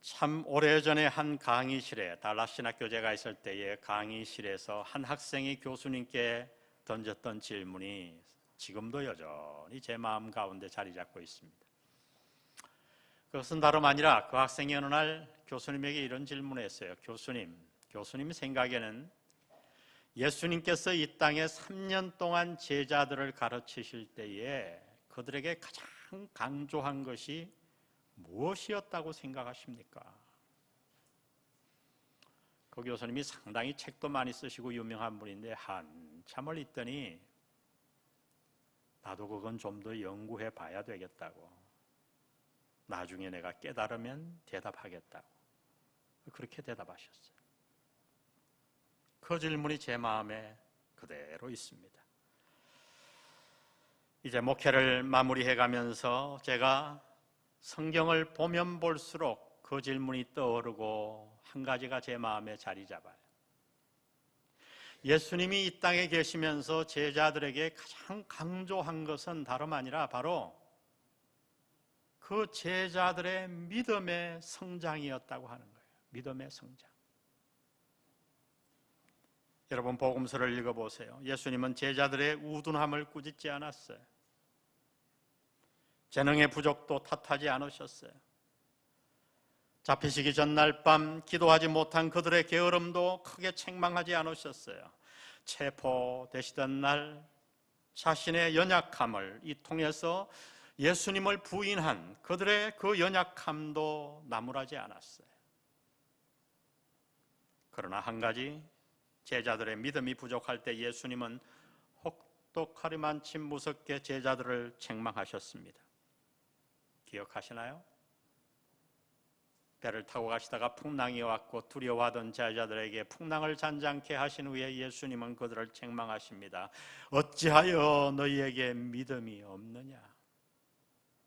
참 오래전에 한 강의실에 달라스 신학교제가 있을 때에 강의실에서 한 학생이 교수님께 던졌던 질문이 지금도 여전히 제 마음 가운데 자리 잡고 있습니다. 그것은 다름 아니라 그 학생이 어느 날 교수님에게 이런 질문을 했어요. 교수님 생각에는 예수님께서 이 땅에 3년 동안 제자들을 가르치실 때에 그들에게 가장 강조한 것이 무엇이었다고 생각하십니까? 그 교수님이 상당히 책도 많이 쓰시고 유명한 분인데 한참을 있더니 나도 그건 좀 더 연구해 봐야 되겠다고, 나중에 내가 깨달으면 대답하겠다고 그렇게 대답하셨어요. 그 질문이 제 마음에 그대로 있습니다. 이제 목회를 마무리해 가면서 제가 성경을 보면 볼수록 그 질문이 떠오르고 한 가지가 제 마음에 자리 잡아요. 예수님이 이 땅에 계시면서 제자들에게 가장 강조한 것은 다름 아니라 바로 그 제자들의 믿음의 성장이었다고 하는 거예요. 믿음의 성장. 여러분, 복음서를 읽어보세요. 예수님은 제자들의 우둔함을 꾸짖지 않았어요. 재능의 부족도 탓하지 않으셨어요. 잡히시기 전날 밤 기도하지 못한 그들의 게으름도 크게 책망하지 않으셨어요. 체포되시던 날 자신의 연약함을 이 통해서 예수님을 부인한 그들의 그 연약함도 나무라지 않았어요. 그러나 한 가지, 제자들의 믿음이 부족할 때 예수님은 혹독하리만치 무섭게 제자들을 책망하셨습니다. 기억하시나요? 배를 타고 가시다가 풍랑이 왔고 두려워하던 제자들에게 풍랑을 잔잔케 하신 후에 예수님은 그들을 책망하십니다. 어찌하여 너희에게 믿음이 없느냐?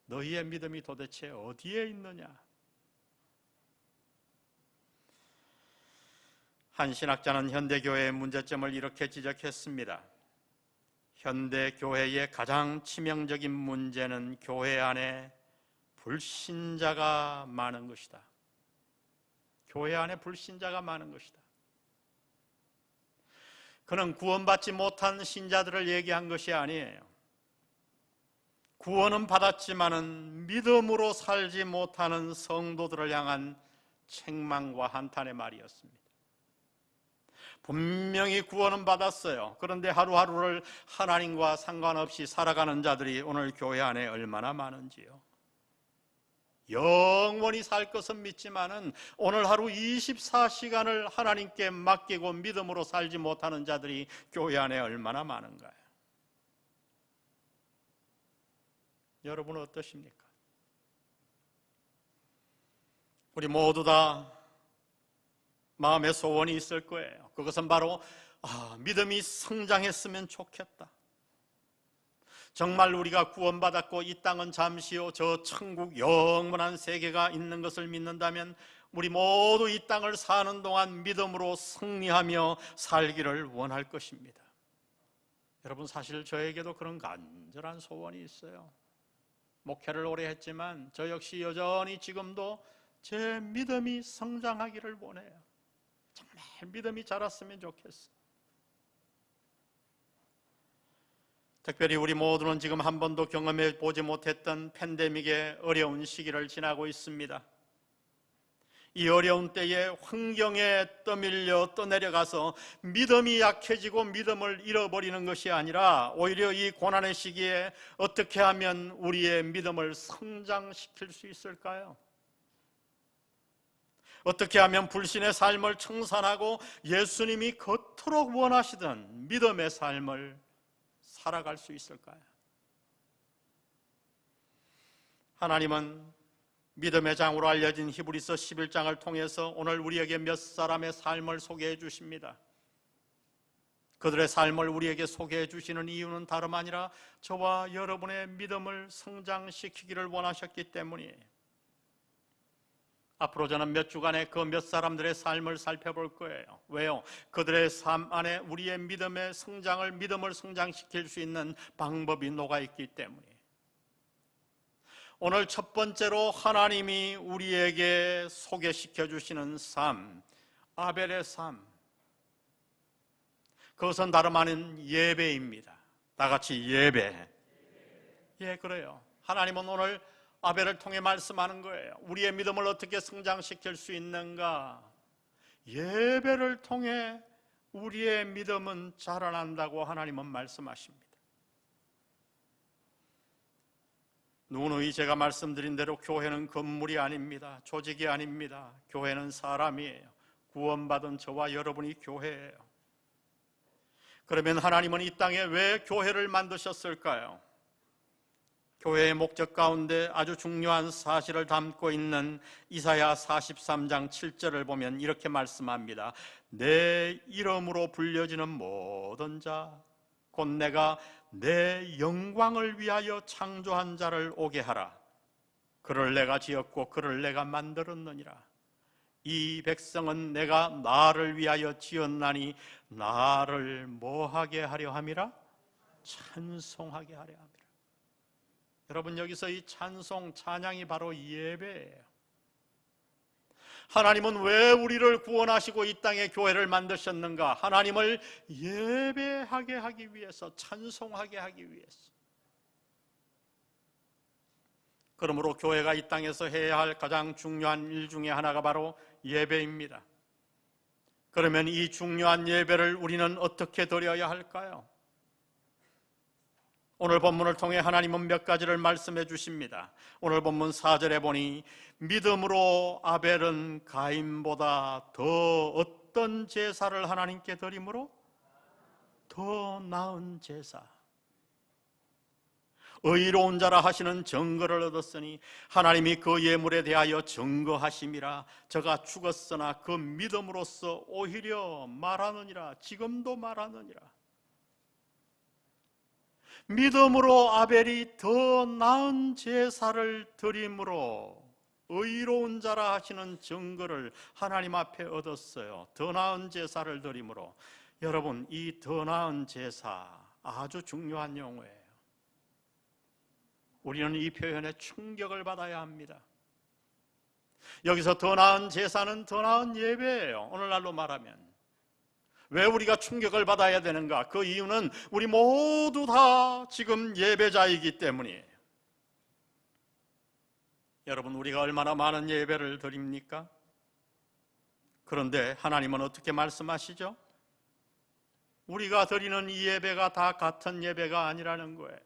너희의 믿음이 도대체 어디에 있느냐? 한 신학자는 현대교회의 문제점을 이렇게 지적했습니다. 현대교회의 가장 치명적인 문제는 교회 안에 불신자가 많은 것이다. 교회 안에 불신자가 많은 것이다. 그는 구원받지 못한 신자들을 얘기한 것이 아니에요. 구원은 받았지만은 믿음으로 살지 못하는 성도들을 향한 책망과 한탄의 말이었습니다. 분명히 구원은 받았어요. 그런데 하루하루를 하나님과 상관없이 살아가는 자들이 오늘 교회 안에 얼마나 많은지요. 영원히 살 것은 믿지만은 오늘 하루 24시간을 하나님께 맡기고 믿음으로 살지 못하는 자들이 교회 안에 얼마나 많은가요? 여러분은 어떠십니까? 우리 모두 다 마음의 소원이 있을 거예요. 그것은 바로 믿음이 성장했으면 좋겠다. 정말 우리가 구원받았고 이 땅은 잠시요 저 천국 영원한 세계가 있는 것을 믿는다면 우리 모두 이 땅을 사는 동안 믿음으로 승리하며 살기를 원할 것입니다. 여러분, 사실 저에게도 그런 간절한 소원이 있어요. 목회를 오래 했지만 저 역시 여전히 지금도 제 믿음이 성장하기를 원해요. 정말 믿음이 자랐으면 좋겠어요. 특별히 우리 모두는 지금 한 번도 경험해 보지 못했던 팬데믹의 어려운 시기를 지나고 있습니다. 이 어려운 때에 환경에 떠밀려 떠내려가서 믿음이 약해지고 믿음을 잃어버리는 것이 아니라 오히려 이 고난의 시기에 어떻게 하면 우리의 믿음을 성장시킬 수 있을까요? 어떻게 하면 불신의 삶을 청산하고 예수님이 그토록 원하시던 믿음의 삶을 살아갈 수 있을까요? 하나님은 믿음의 장으로 알려진 히브리서 11장을 통해서 오늘 우리에게 몇 사람의 삶을 소개해 주십니다. 그들의 삶을 우리에게 소개해 주시는 이유는 다름 아니라 저와 여러분의 믿음을 성장시키기를 원하셨기 때문이에요. 앞으로 저는 몇 주간의 그 몇 사람들의 삶을 살펴볼 거예요. 왜요? 그들의 삶 안에 우리의 믿음의 성장을, 믿음을 성장시킬 수 있는 방법이 녹아있기 때문이에요. 오늘 첫 번째로 하나님이 우리에게 소개시켜 주시는 삶, 아벨의 삶, 그것은 다름 아닌 예배입니다. 다 같이 예배. 예, 그래요. 하나님은 오늘 아벨을 통해 말씀하는 거예요. 우리의 믿음을 어떻게 성장시킬 수 있는가? 예배를 통해 우리의 믿음은 자라난다고 하나님은 말씀하십니다. 누누이 제가 말씀드린 대로 교회는 건물이 아닙니다. 조직이 아닙니다. 교회는 사람이에요. 구원받은 저와 여러분이 교회예요. 그러면 하나님은 이 땅에 왜 교회를 만드셨을까요? 교회의 목적 가운데 아주 중요한 사실을 담고 있는 이사야 43장 7절을 보면 이렇게 말씀합니다. 내 이름으로 불려지는 모든 자, 곧 내가 내 영광을 위하여 창조한 자를 오게 하라. 그를 내가 지었고 그를 내가 만들었느니라. 이 백성은 내가 나를 위하여 지었나니 나를 뭐하게 하려 함이라? 찬송하게 하려 함이라. 여러분, 여기서 이 찬송, 찬양이 바로 예배예요. 하나님은 왜 우리를 구원하시고 이 땅에 교회를 만드셨는가? 하나님을 예배하게 하기 위해서, 찬송하게 하기 위해서. 그러므로 교회가 이 땅에서 해야 할 가장 중요한 일 중에 하나가 바로 예배입니다. 그러면 이 중요한 예배를 우리는 어떻게 드려야 할까요? 오늘 본문을 통해 하나님은 몇 가지를 말씀해 주십니다. 오늘 본문 4절에 보니 믿음으로 아벨은 가인보다 더 어떤 제사를 하나님께 드림으로? 더 나은 제사. 의로운 자라 하시는 증거를 얻었으니 하나님이 그 예물에 대하여 증거하심이라. 저가 죽었으나 그 믿음으로써 오히려 말하느니라. 지금도 말하느니라. 믿음으로 아벨이 더 나은 제사를 드림으로 의로운 자라 하시는 증거를 하나님 앞에 얻었어요. 더 나은 제사를 드림으로. 여러분, 이 더 나은 제사 아주 중요한 용어예요. 우리는 이 표현에 충격을 받아야 합니다. 여기서 더 나은 제사는 더 나은 예배예요. 오늘날로 말하면. 왜 우리가 충격을 받아야 되는가? 그 이유는 우리 모두 다 지금 예배자이기 때문이에요. 여러분, 우리가 얼마나 많은 예배를 드립니까? 그런데 하나님은 어떻게 말씀하시죠? 우리가 드리는 이 예배가 다 같은 예배가 아니라는 거예요.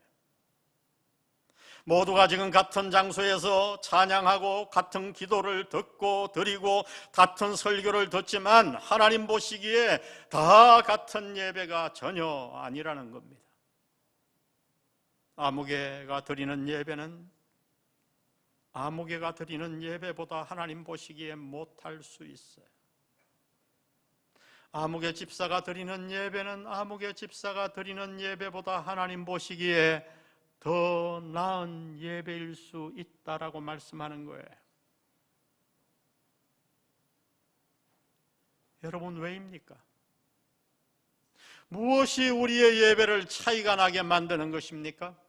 모두가 지금 같은 장소에서 찬양하고 같은 기도를 듣고 드리고 같은 설교를 듣지만 하나님 보시기에 다 같은 예배가 전혀 아니라는 겁니다. 아무개가 드리는 예배보다 하나님 보시기에 못할 수 있어요. 아무개 집사가 드리는 예배는 아무개 집사가 드리는 예배보다 하나님 보시기에 더 나은 예배일 수 있다라고 말씀하는 거예요. 여러분, 왜입니까? 무엇이 우리의 예배를 차이가 나게 만드는 것입니까?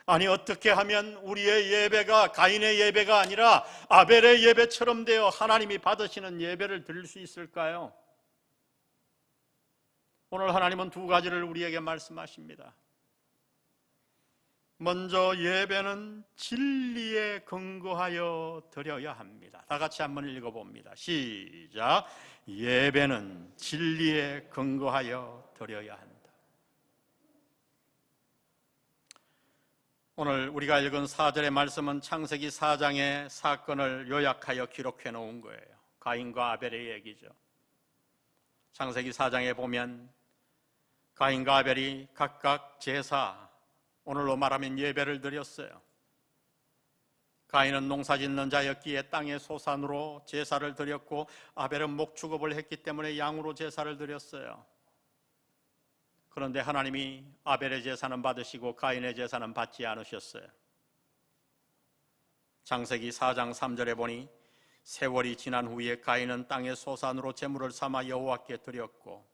아니, 어떻게 하면 우리의 예배가 가인의 예배가 아니라 아벨의 예배처럼 되어 하나님이 받으시는 예배를 드릴 수 있을까요? 오늘 하나님은 두 가지를 우리에게 말씀하십니다. 먼저 예배는 진리에 근거하여 드려야 합니다. 다 같이 한번 읽어봅니다. 시작. 예배는 진리에 근거하여 드려야 한다. 오늘 우리가 읽은 4절의 말씀은 창세기 4장의 사건을 요약하여 기록해 놓은 거예요. 가인과 아벨의 얘기죠. 창세기 4장에 보면 가인과 아벨이 각각 제사, 오늘로 말하면 예배를 드렸어요. 가인은 농사짓는 자였기에 땅의 소산으로 제사를 드렸고 아벨은 목축업을 했기 때문에 양으로 제사를 드렸어요. 그런데 하나님이 아벨의 제사는 받으시고 가인의 제사는 받지 않으셨어요. 창세기 4장 3절에 보니 세월이 지난 후에 가인은 땅의 소산으로 제물을 삼아 여호와께 드렸고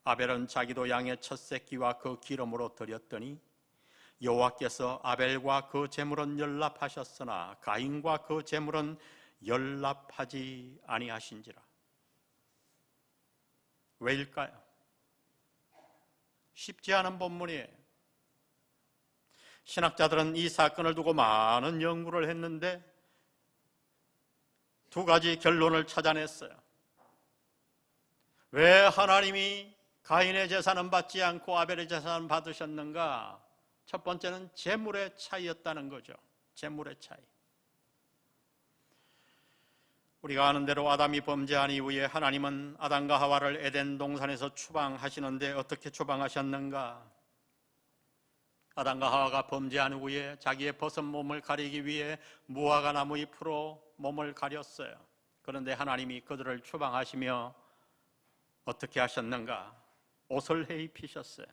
아벨은 자기도 양의 첫 새끼와 그 기름으로 드렸더니 여호와께서 아벨과 그 제물은 연락하셨으나 가인과 그 제물은 연락하지 아니하신지라. 왜일까요? 쉽지 않은 본문이에요. 신학자들은 이 사건을 두고 많은 연구를 했는데 두 가지 결론을 찾아냈어요. 왜 하나님이 가인의 제사는 받지 않고 아벨의 제사는 받으셨는가? 첫 번째는 제물의 차이였다는 거죠. 제물의 차이. 우리가 아는 대로 아담이 범죄한 이후에 하나님은 아담과 하와를 에덴 동산에서 추방하시는데 어떻게 추방하셨는가? 아담과 하와가 범죄한 후에 자기의 벗은 몸을 가리기 위해 무화과 나무 잎으로 몸을 가렸어요. 그런데 하나님이 그들을 추방하시며 어떻게 하셨는가? 옷을 해입히셨어요.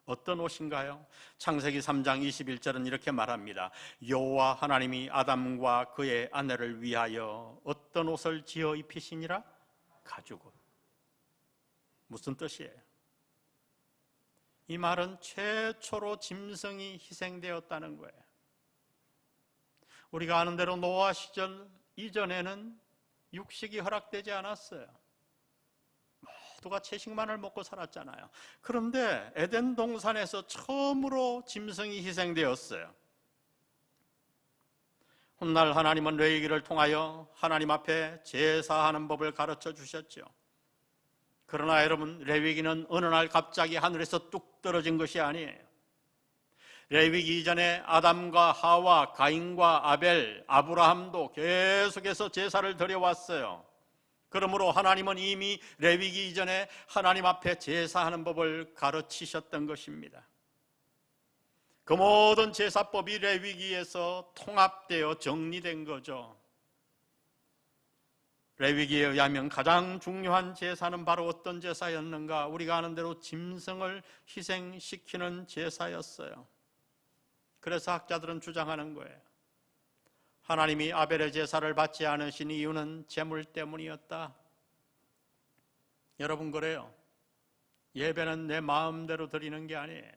어떤 옷인가요? 창세기 3장 21절은 이렇게 말합니다. 여호와 하나님이 아담과 그의 아내를 위하여 어떤 옷을 지어 입히시니라? 가죽옷. 무슨 뜻이에요? 이 말은 최초로 짐승이 희생되었다는 거예요. 우리가 아는 대로 노아 시절 이전에는 육식이 허락되지 않았어요. 모두가 채식만을 먹고 살았잖아요. 그런데 에덴 동산에서 처음으로 짐승이 희생되었어요. 훗날 하나님은 레위기를 통하여 하나님 앞에 제사하는 법을 가르쳐 주셨죠. 그러나 여러분, 레위기는 어느 날 갑자기 하늘에서 뚝 떨어진 것이 아니에요. 레위기 이전에 아담과 하와, 가인과 아벨, 아브라함도 계속해서 제사를 드려왔어요. 그러므로 하나님은 이미 레위기 이전에 하나님 앞에 제사하는 법을 가르치셨던 것입니다. 그 모든 제사법이 레위기에서 통합되어 정리된 거죠. 레위기에 의하면 가장 중요한 제사는 바로 어떤 제사였는가? 우리가 아는 대로 짐승을 희생시키는 제사였어요. 그래서 학자들은 주장하는 거예요. 하나님이 아벨의 제사를 받지 않으신 이유는 제물 때문이었다. 여러분, 그래요. 예배는 내 마음대로 드리는 게 아니에요.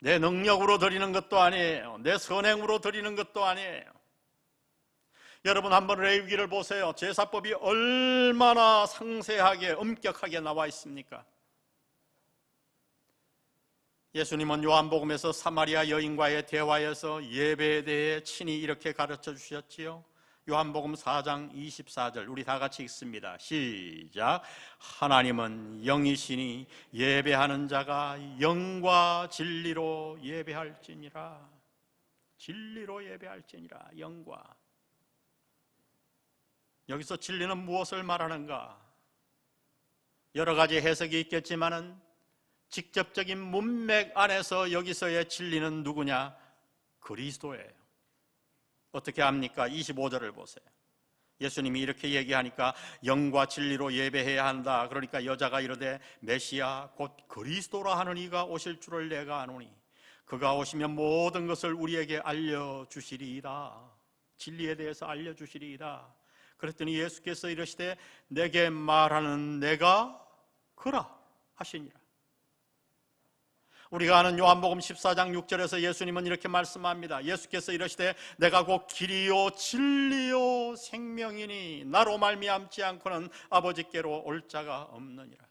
내 능력으로 드리는 것도 아니에요. 내 선행으로 드리는 것도 아니에요. 여러분, 한번 레위기를 보세요. 제사법이 얼마나 상세하게 엄격하게 나와 있습니까? 예수님은 요한복음에서 사마리아 여인과의 대화에서 예배에 대해 친히 이렇게 가르쳐 주셨지요. 요한복음 4장 24절 우리 다 같이 읽습니다. 시작. 하나님은 영이시니 예배하는 자가 영과 진리로 예배할지니라. 진리로 예배할지니라. 영과. 여기서 진리는 무엇을 말하는가? 여러 가지 해석이 있겠지만은 직접적인 문맥 안에서 여기서의 진리는 누구냐? 그리스도예요. 어떻게 합니까? 25절을 보세요. 예수님이 이렇게 얘기하니까 영과 진리로 예배해야 한다. 그러니까 여자가 이르되 메시아 곧 그리스도라 하는 이가 오실 줄을 내가 아노니 그가 오시면 모든 것을 우리에게 알려주시리이다. 진리에 대해서 알려주시리이다. 그랬더니 예수께서 이르시되 내게 말하는 내가 그라 하시니라. 우리가 아는 요한복음 14장 6절에서 예수님은 이렇게 말씀합니다. 예수께서 이르시되 내가 곧 길이요 진리요 생명이니 나로 말미암지 않고는 아버지께로 올 자가 없느니라.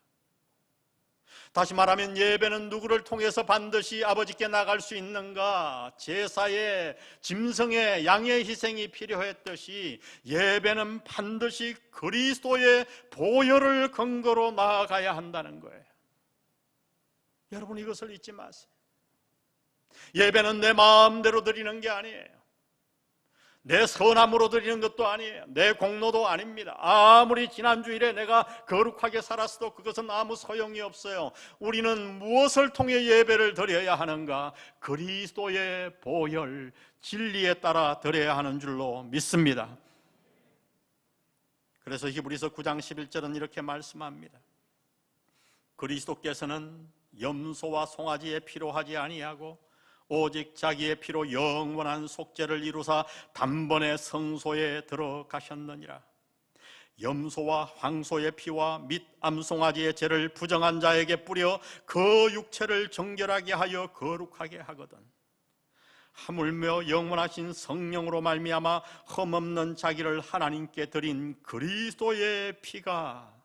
다시 말하면 예배는 누구를 통해서 반드시 아버지께 나갈 수 있는가? 제사의 짐승의 양의 희생이 필요했듯이 예배는 반드시 그리스도의 보혈을 근거로 나아가야 한다는 거예요. 여러분, 이것을 잊지 마세요. 예배는 내 마음대로 드리는 게 아니에요. 내 선함으로 드리는 것도 아니에요. 내 공로도 아닙니다. 아무리 지난주일에 내가 거룩하게 살았어도 그것은 아무 소용이 없어요. 우리는 무엇을 통해 예배를 드려야 하는가? 그리스도의 보혈, 진리에 따라 드려야 하는 줄로 믿습니다. 그래서 히브리서 9장 11절은 이렇게 말씀합니다. 그리스도께서는 염소와 송아지의 피로 하지 아니하고 오직 자기의 피로 영원한 속죄를 이루사 단번에 성소에 들어가셨느니라. 염소와 황소의 피와 및 암송아지의 죄를 부정한 자에게 뿌려 그 육체를 정결하게 하여 거룩하게 하거든. 하물며 영원하신 성령으로 말미암아 흠없는 자기를 하나님께 드린 그리스도의 피가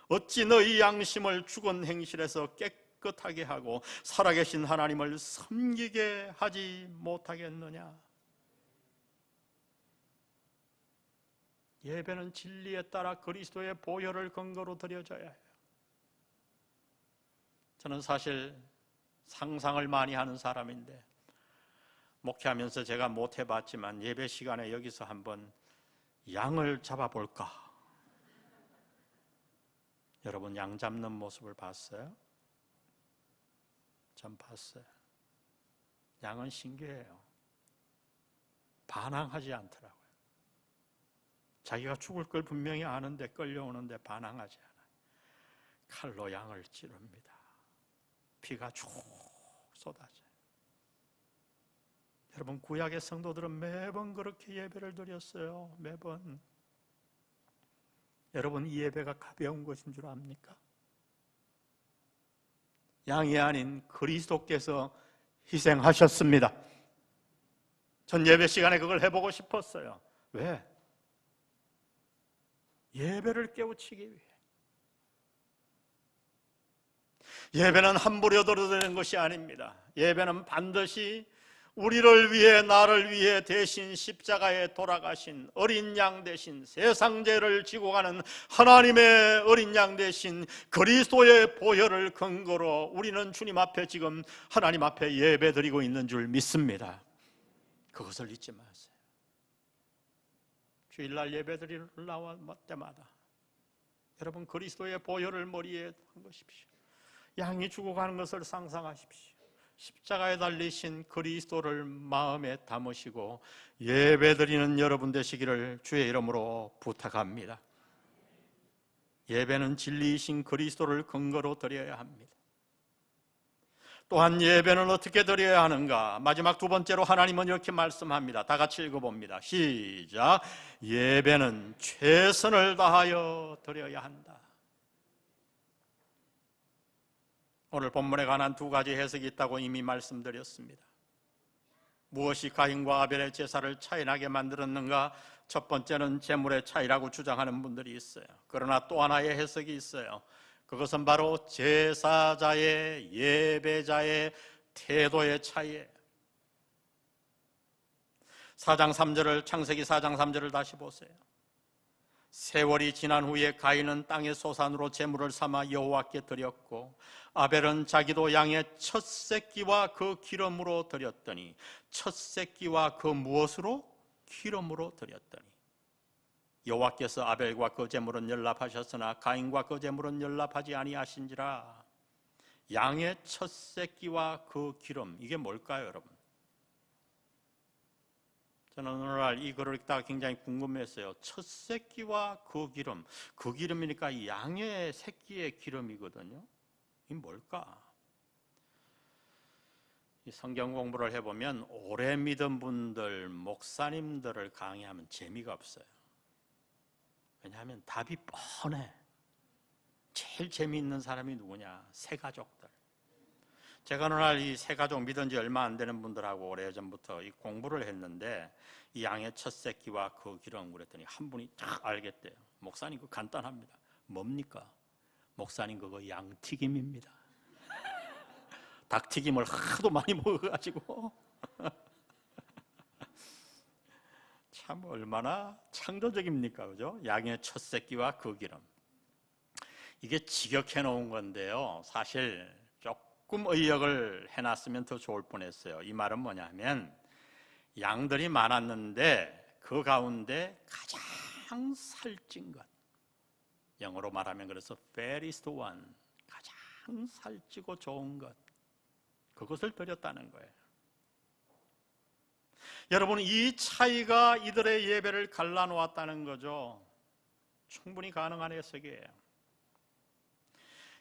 어찌 너희 양심을 죽은 행실에서 깨끗하게 하고 살아계신 하나님을 섬기게 하지 못하겠느냐. 예배는 진리에 따라 그리스도의 보혈을 근거로 드려져야 해요. 저는 사실 상상을 많이 하는 사람인데 목회하면서 제가 못 해봤지만 예배 시간에 여기서 한번 양을 잡아볼까? 여러분 양 잡는 모습을 봤어요? 전 봤어요. 양은 신기해요. 반항하지 않더라고요. 자기가 죽을 걸 분명히 아는데 끌려오는데 반항하지 않아요. 칼로 양을 찌릅니다. 피가 쭉 쏟아져요. 여러분 구약의 성도들은 매번 그렇게 예배를 드렸어요. 매번. 여러분 이 예배가 가벼운 것인 줄 압니까? 양이 아닌 그리스도께서 희생하셨습니다. 전 예배 시간에 그걸 해보고 싶었어요. 왜? 예배를 깨우치기 위해. 예배는 함부로 드리는 것이 아닙니다. 예배는 반드시 우리를 위해 나를 위해 대신 십자가에 돌아가신 어린 양 대신 세상 죄를 지고 가는 하나님의 어린 양 대신 그리스도의 보혈을 근거로 우리는 주님 앞에 지금 하나님 앞에 예배드리고 있는 줄 믿습니다. 그것을 잊지 마세요. 주일날 예배드리러 나올 때마다 여러분 그리스도의 보혈을 머리에 담으십시오. 양이 죽어가는 것을 상상하십시오. 십자가에 달리신 그리스도를 마음에 담으시고 예배드리는 여러분 되시기를 주의 이름으로 부탁합니다. 예배는 진리이신 그리스도를 근거로 드려야 합니다. 또한 예배는 어떻게 드려야 하는가? 마지막 두 번째로 하나님은 이렇게 말씀합니다. 다 같이 읽어봅니다. 시작. 예배는 최선을 다하여 드려야 한다. 오늘 본문에 관한 두 가지 해석이 있다고 이미 말씀드렸습니다. 무엇이 가인과 아벨의 제사를 차이나게 만들었는가? 첫 번째는 제물의 차이라고 주장하는 분들이 있어요. 그러나 또 하나의 해석이 있어요. 그것은 바로 제사자의 예배자의 태도의 차이예요. 4장 3절을 창세기 4장 3절을 다시 보세요. 세월이 지난 후에 가인은 땅의 소산으로 제물을 삼아 여호와께 드렸고 아벨은 자기도 양의 첫 새끼와 그 기름으로 드렸더니 첫 새끼와 그 무엇으로? 기름으로 드렸더니 여호와께서 아벨과 그 제물은 연락하셨으나 가인과 그 제물은 연락하지 아니하신지라. 양의 첫 새끼와 그 기름, 이게 뭘까요, 여러분? 저는 오늘날 이 글을 읽다가 굉장히 궁금했어요. 첫 새끼와 그 기름이니까 양의 새끼의 기름이거든요. 이게 뭘까? 이 성경 공부를 해보면 오래 믿은 분들, 목사님들을 강의하면 재미가 없어요. 왜냐하면 답이 뻔해. 제일 재미있는 사람이 누구냐? 새가족들. 제가 어느 날 이 새가족 믿은 지 얼마 안 되는 분들하고 오래전부터 이 공부를 했는데 이 양의 첫 새끼와 그 기름 그랬더니 한 분이 딱 알겠대요. 목사님 그거 간단합니다. 뭡니까? 목사님 그거 양튀김입니다. 닭튀김을 하도 많이 먹어가지고 참 얼마나 창조적입니까, 그죠? 양의 첫 새끼와 그 기름. 이게 직역해 놓은 건데요. 사실 조금 의역을 해놨으면 더 좋을 뻔했어요. 이 말은 뭐냐면 양들이 많았는데 그 가운데 가장 살찐 것, 영어로 말하면 그래서 fairest one, 가장 살찌고 좋은 것, 그것을 드렸다는 거예요. 여러분 이 차이가 이들의 예배를 갈라놓았다는 거죠. 충분히 가능한 해석이에요.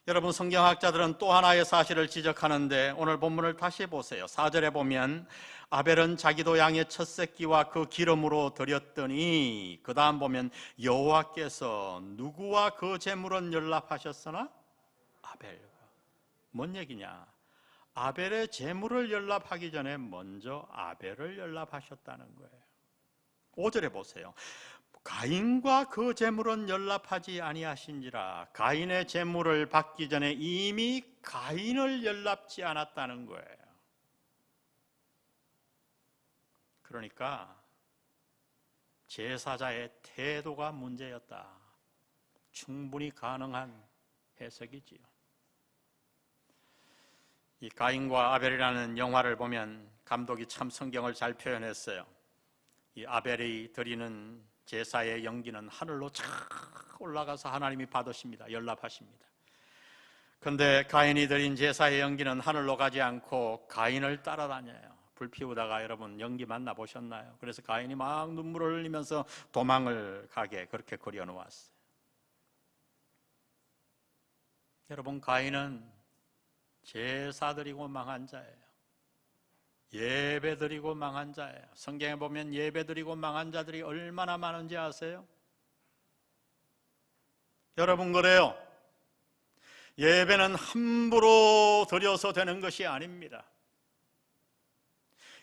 여러분, 성경학자들은 또 하나의 사실을 지적하는데 오늘 본문을 다시 보세요. 4절에 보면 아벨은 자기도 양의 첫 새끼와 그 기름으로 드렸더니, 그 다음 보면 여호와께서 누구와 그 제물은 연락하셨으나 아벨과. 뭔 얘기냐? 아벨의 제물을 연락하기 전에 먼저 아벨을 연락하셨다는 거예요. 5절에 보세요. 가인과 그 제물은 연락하지 아니하신지라. 가인의 제물을 받기 전에 이미 가인을 연락지 않았다는 거예요. 그러니까 제사자의 태도가 문제였다. 충분히 가능한 해석이지요. 이 가인과 아벨이라는 영화를 보면 감독이 참 성경을 잘 표현했어요. 이 아벨이 드리는 제사의 연기는 하늘로 쫙 올라가서 하나님이 받으십니다. 연락하십니다. 그런데 가인이 드린 제사의 연기는 하늘로 가지 않고 가인을 따라다녀요. 불 피우다가 여러분 연기 만나보셨나요? 그래서 가인이 막 눈물을 흘리면서 도망을 가게 그렇게 그려놓았어요. 여러분, 가인은 제사 드리고 망한 자예요. 예배 드리고 망한 자예요. 성경에 보면 예배 드리고 망한 자들이 얼마나 많은지 아세요? 여러분, 그래요. 예배는 함부로 드려서 되는 것이 아닙니다.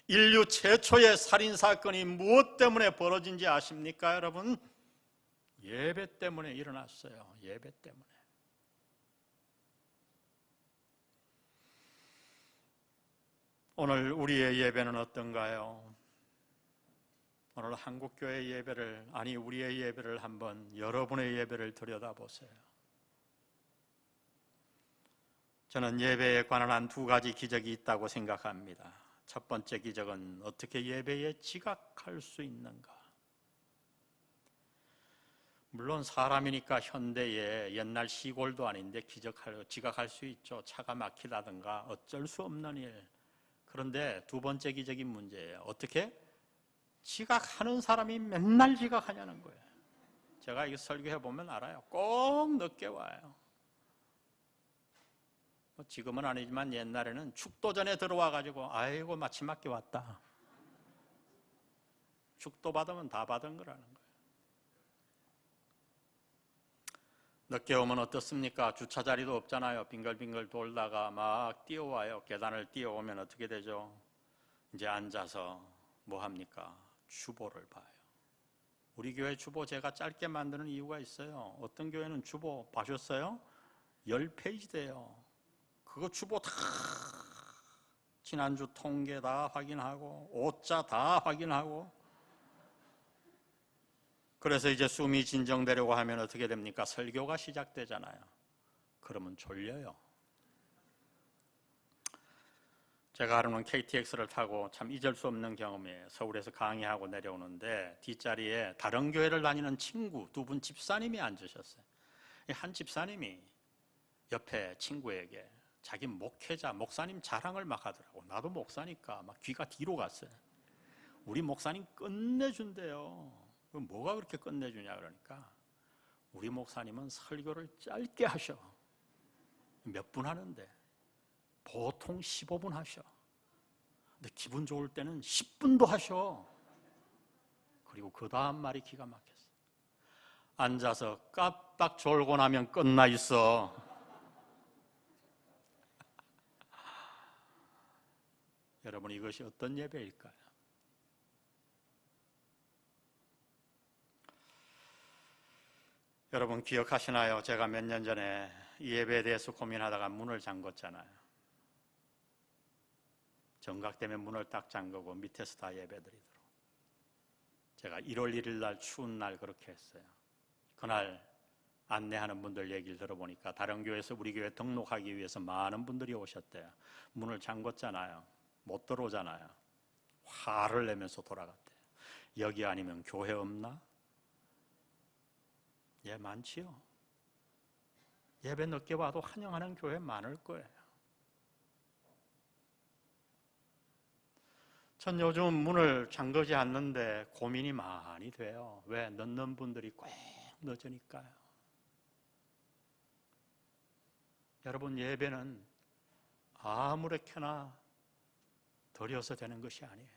인류 최초의 살인사건이 무엇 때문에 벌어진지 아십니까, 여러분? 예배 때문에 일어났어요. 예배 때문에. 오늘 우리의 예배는 어떤가요? 오늘 한국교회 예배를, 아니 우리의 예배를 한번, 여러분의 예배를 들여다보세요. 저는 예배에 관한 한 두 가지 기적이 있다고 생각합니다. 첫 번째 기적은 어떻게 예배에 지각할 수 있는가? 물론 사람이니까 현대에 옛날 시골도 아닌데 지각할 수 있죠. 차가 막히다든가 어쩔 수 없는 일. 그런데 두 번째 기적인 문제예요. 어떻게? 지각하는 사람이 맨날 지각하냐는 거예요. 제가 이거 설교해보면 알아요. 꼭 늦게 와요. 지금은 아니지만 옛날에는 축도 전에 들어와가지고 아이고 마침 맞게 왔다. 축도 받으면 다 받은 거라는 거예요. 늦게 오면 어떻습니까? 주차 자리도 없잖아요. 빙글빙글 돌다가 막 뛰어와요. 계단을 뛰어오면 어떻게 되죠? 이제 앉아서 뭐 합니까? 주보를 봐요. 우리 교회 주보 제가 짧게 만드는 이유가 있어요. 어떤 교회는 주보 봐셨어요? 10페이지 돼요. 그거 주보 다 지난주 통계 다 확인하고 오자 다 확인하고, 그래서 이제 숨이 진정되려고 하면 어떻게 됩니까? 설교가 시작되잖아요. 그러면 졸려요. 제가 하루는 KTX를 타고 참 잊을 수 없는 경험이에요. 서울에서 강의하고 내려오는데 뒷자리에 다른 교회를 다니는 친구 두 분 집사님이 앉으셨어요. 한 집사님이 옆에 친구에게 자기 목회자, 목사님 자랑을 막 하더라고. 나도 목사니까 막 귀가 뒤로 갔어요. 우리 목사님 끝내준대요. 뭐가 그렇게 끝내주냐 그러니까 우리 목사님은 설교를 짧게 하셔. 몇 분 하는데 보통 15분 하셔. 근데 기분 좋을 때는 10분도 하셔. 그리고 그 다음 말이 기가 막혔어. 앉아서 깜빡 졸고 나면 끝나 있어. 여러분, 이것이 어떤 예배일까요? 여러분 기억하시나요? 제가 몇 년 전에 이 예배에 대해서 고민하다가 문을 잠궜잖아요. 정각 때문에 문을 딱 잠그고 밑에서 다 예배드리도록. 제가 1월 1일 날 추운 날 그렇게 했어요. 그날 안내하는 분들 얘기를 들어보니까 다른 교회에서 우리 교회 등록하기 위해서 많은 분들이 오셨대요. 문을 잠궜잖아요. 못 들어오잖아요. 화를 내면서 돌아갔대요. 여기 아니면 교회 없나? 예, 많지요. 예배 늦게 와도 환영하는 교회 많을 거예요. 전 요즘 문을 잠그지 않는데 고민이 많이 돼요. 왜? 늦는 분들이 꼭 늦으니까요. 여러분, 예배는 아무렇게나 드려서 되는 것이 아니에요.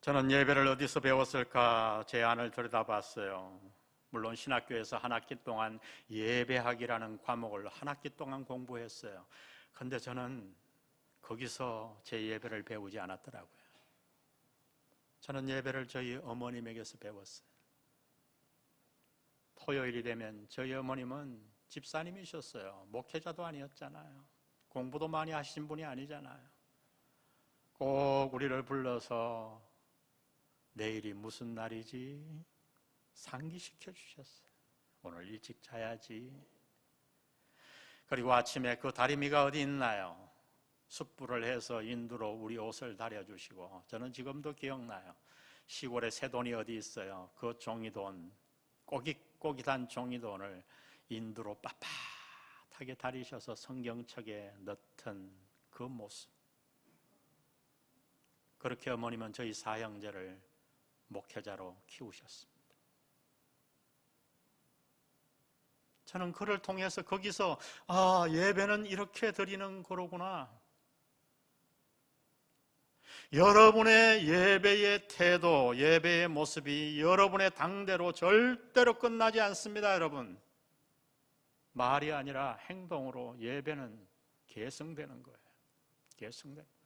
저는 예배를 어디서 배웠을까 제 안을 들여다봤어요. 물론 신학교에서 한 학기 동안 예배학이라는 과목을 한 학기 동안 공부했어요. 그런데 저는 거기서 제 예배를 배우지 않았더라고요. 저는 예배를 저희 어머님에게서 배웠어요. 토요일이 되면 저희 어머님은 집사님이셨어요. 목회자도 아니었잖아요. 공부도 많이 하신 분이 아니잖아요. 꼭 우리를 불러서 내일이 무슨 날이지? 상기시켜 주셨어요. 오늘 일찍 자야지. 그리고 아침에 그 다리미가 어디 있나요? 숯불을 해서 인두로 우리 옷을 다려주시고, 저는 지금도 기억나요. 시골에 새돈이 어디 있어요? 그 종이돈, 꼬깃꼬깃한 종이돈을 인두로 빳빳하게 다리셔서 성경책에 넣던 그 모습. 그렇게 어머님은 저희 사형제를 목회자로 키우셨습니다. 저는 그를 통해서 거기서 예배는 이렇게 드리는 거로구나. 여러분의 예배의 태도, 예배의 모습이 여러분의 당대로 절대로 끝나지 않습니다, 여러분. 말이 아니라 행동으로 예배는 계승되는 거예요. 계승되는 거예요.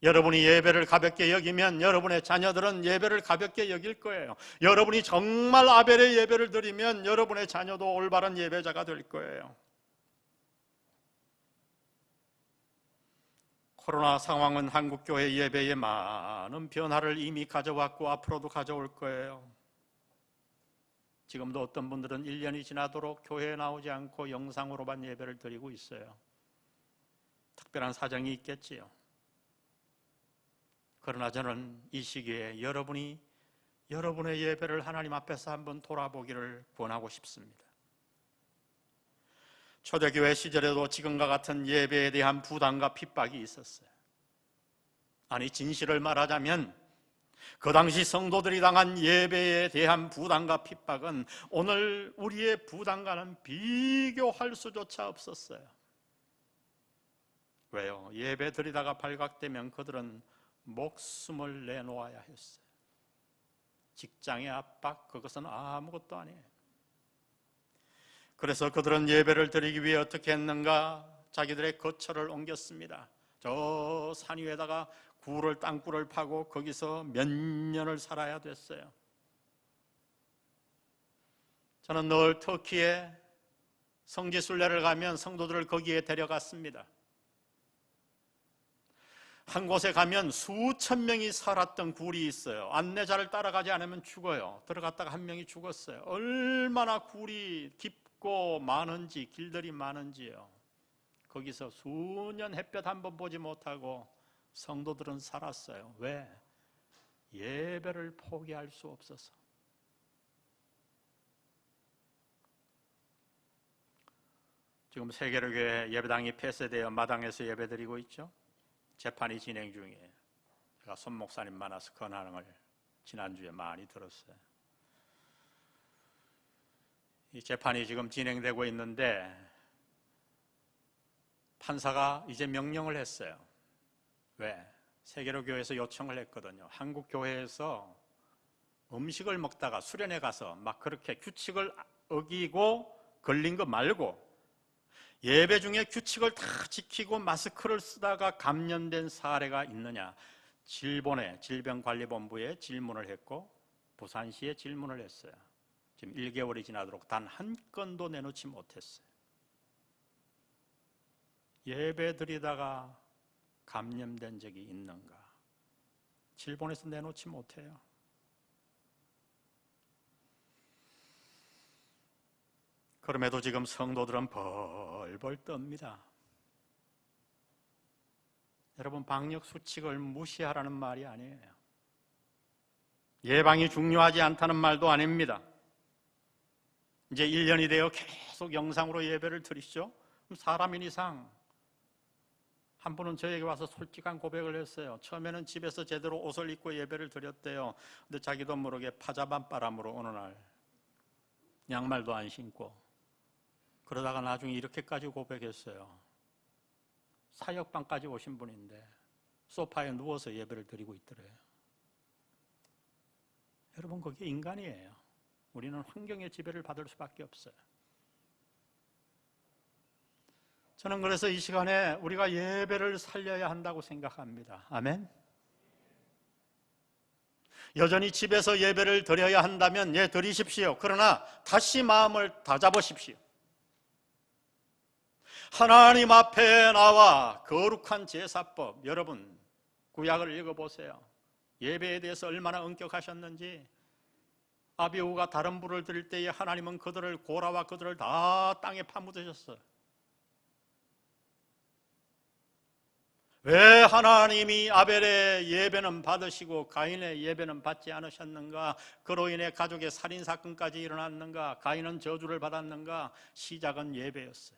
여러분이 예배를 가볍게 여기면 여러분의 자녀들은 예배를 가볍게 여길 거예요. 여러분이 정말 아벨의 예배를 드리면 여러분의 자녀도 올바른 예배자가 될 거예요. 코로나 상황은 한국교회 예배에 많은 변화를 이미 가져왔고 앞으로도 가져올 거예요. 지금도 어떤 분들은 1년이 지나도록 교회에 나오지 않고 영상으로만 예배를 드리고 있어요. 특별한 사정이 있겠지요. 그러나 저는 이 시기에 여러분이 여러분의 예배를 하나님 앞에서 한번 돌아보기를 권하고 싶습니다. 초대교회 시절에도 지금과 같은 예배에 대한 부담과 핍박이 있었어요. 아니, 진실을 말하자면 그 당시 성도들이 당한 예배에 대한 부담과 핍박은 오늘 우리의 부담과는 비교할 수조차 없었어요. 왜요? 예배 드리다가 발각되면 그들은 목숨을 내놓아야 했어요. 직장의 압박, 그것은 아무것도 아니에요. 그래서 그들은 예배를 드리기 위해 어떻게 했는가? 자기들의 거처를 옮겼습니다. 저 산 위에다가 땅굴을 파고 거기서 몇 년을 살아야 됐어요. 저는 늘 터키에 성지순례를 가면 성도들을 거기에 데려갔습니다. 한 곳에 가면 수천 명이 살았던 굴이 있어요. 안내자를 따라가지 않으면 죽어요. 들어갔다가 한 명이 죽었어요. 얼마나 굴이 깊고 많은지, 길들이 많은지요. 거기서 수년 햇볕 한번 보지 못하고 성도들은 살았어요. 왜? 예배를 포기할 수 없어서. 지금 세계로교회 예배당이 폐쇄되어 마당에서 예배드리고 있죠. 재판이 진행 중이에요. 제가 손 목사님 만나서 권한을 지난주에 많이 들었어요. 이 재판이 지금 진행되고 있는데 판사가 이제 명령을 했어요. 왜? 세계로교회에서 요청을 했거든요. 한국교회에서 음식을 먹다가 수련회 가서 막 그렇게 규칙을 어기고 걸린 거 말고 예배 중에 규칙을 다 지키고 마스크를 쓰다가 감염된 사례가 있느냐, 일본의 질병관리본부에 질문을 했고 부산시에 질문을 했어요. 지금 1개월이 지나도록 단 한 건도 내놓지 못했어요. 예배 드리다가 감염된 적이 있는가? 일본에서 내놓지 못해요. 그럼에도 지금 성도들은 벌벌 떱니다. 여러분, 방역 수칙을 무시하라는 말이 아니에요. 예방이 중요하지 않다는 말도 아닙니다. 이제 1년이 되어 계속 영상으로 예배를 드리시죠? 그럼 사람인 이상 한 분은 저에게 와서 솔직한 고백을 했어요. 처음에는 집에서 제대로 옷을 입고 예배를 드렸대요. 근데 자기도 모르게 파자반 바람으로 어느 날 양말도 안 신고 그러다가 나중에 이렇게까지 고백했어요. 사역방까지 오신 분인데 소파에 누워서 예배를 드리고 있더래요. 여러분, 그게 인간이에요. 우리는 환경의 지배를 받을 수밖에 없어요. 저는 그래서 이 시간에 우리가 예배를 살려야 한다고 생각합니다. 아멘. 여전히 집에서 예배를 드려야 한다면 예, 드리십시오. 그러나 다시 마음을 다잡으십시오. 하나님 앞에 나와 거룩한 제사법, 여러분 구약을 읽어보세요. 예배에 대해서 얼마나 엄격하셨는지. 아비후가 다른 불을 드릴 때에 하나님은 그들을, 고라와 그들을 다 땅에 파묻으셨어요. 왜 하나님이 아벨의 예배는 받으시고 가인의 예배는 받지 않으셨는가? 그로 인해 가족의 살인사건까지 일어났는가? 가인은 저주를 받았는가? 시작은 예배였어요.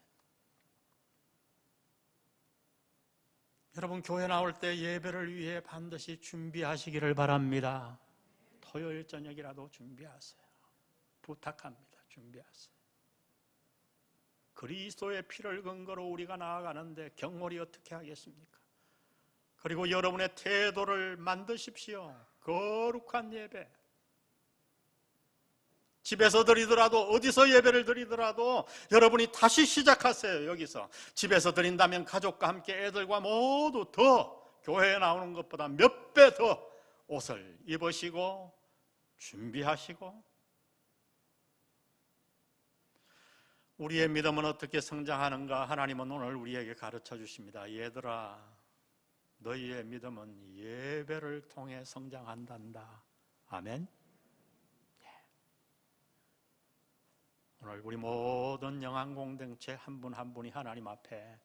여러분, 교회 나올 때 예배를 위해 반드시 준비하시기를 바랍니다. 토요일 저녁이라도 준비하세요. 부탁합니다. 준비하세요. 그리스도의 피를 근거로 우리가 나아가는데 경홀이 어떻게 하겠습니까? 그리고 여러분의 태도를 만드십시오. 거룩한 예배. 집에서 드리더라도 어디서 예배를 드리더라도 여러분이 다시 시작하세요. 여기서 집에서 드린다면 가족과 함께 애들과 모두 더 교회에 나오는 것보다 몇 배 더 옷을 입으시고 준비하시고. 우리의 믿음은 어떻게 성장하는가? 하나님은 오늘 우리에게 가르쳐 주십니다. 얘들아, 너희의 믿음은 예배를 통해 성장한단다. 아멘. 오늘 우리 모든 영안 공동체 한 분 한 분이 하나님 앞에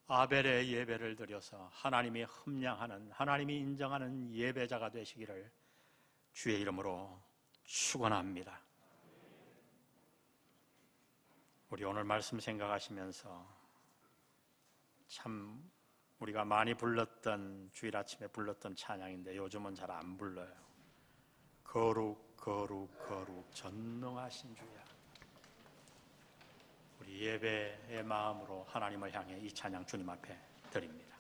아벨의 예배를 드려서 하나님이 흠량하는, 하나님이 인정하는 예배자가 되시기를 주의 이름으로 축원합니다. 우리 오늘 말씀 생각하시면서 참 우리가 많이 불렀던, 주일 아침에 불렀던 찬양인데 요즘은 잘 안 불러요. 거룩 거룩 거룩 전능하신 주야. 우리 예배의 마음으로 하나님을 향해 이 찬양 주님 앞에 드립니다.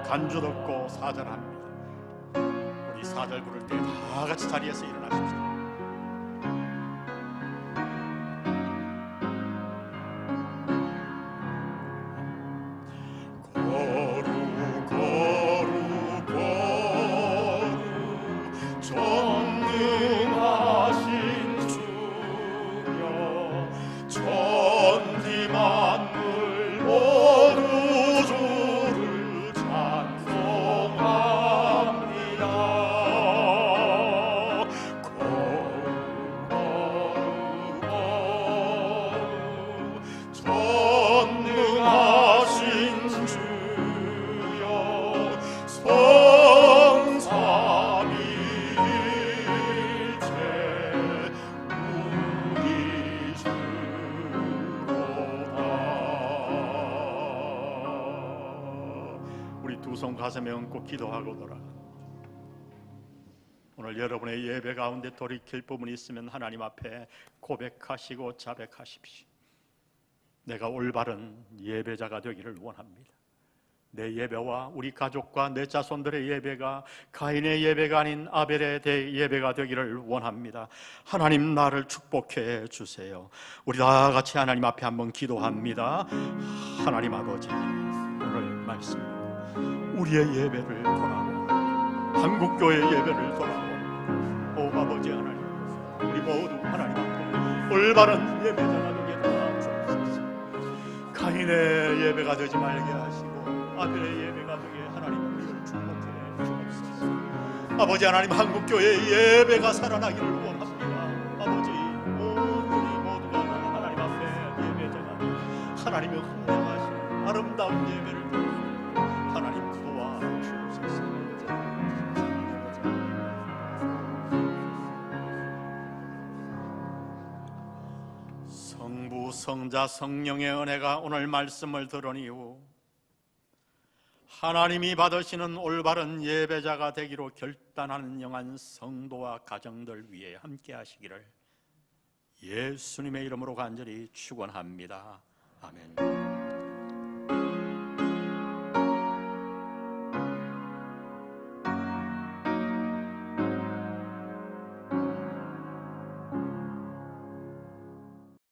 간주 듣고 사절합니다. 우리 4절 부를 때 다 같이 자리에서 일어나십시오. 두 손 가슴에 얹고 기도하고 돌아가. 오늘 여러분의 예배 가운데 돌이킬 부분이 있으면 하나님 앞에 고백하시고 자백하십시오. 내가 올바른 예배자가 되기를 원합니다. 내 예배와 우리 가족과 내 자손들의 예배가 가인의 예배가 아닌 아벨의 예배가 되기를 원합니다. 하나님 나를 축복해 주세요. 우리 다 같이 하나님 앞에 한번 기도합니다. 하나님 아버지, 오늘 말씀 우리의 예배를 돌아보, 한국교회의 예배를 돌아보. 오 아버지 하나님, 우리 모두 하나님 앞에 올바른 예배자가 되게 도와주옵소서. 가인의 예배가 되지 말게 하시고 아벨의 예배가 되게 하나님 우리를 축복해 주옵소서. 아버지 하나님, 한국교회의 예배가 살아나기를 원합니다. 아버지, 우리 모두가 하나님 앞에 예배자가 되고 하나님의 흥명하신 아름다운 예배를 하나님 도와주옵소서. 성부, 성자, 성령의 은혜가 오늘 말씀을 들은 이후 하나님이 받으시는 올바른 예배자가 되기로 결단하는 영한 성도와 가정들 위해 함께 하시기를 예수님의 이름으로 간절히 축원합니다. 아멘.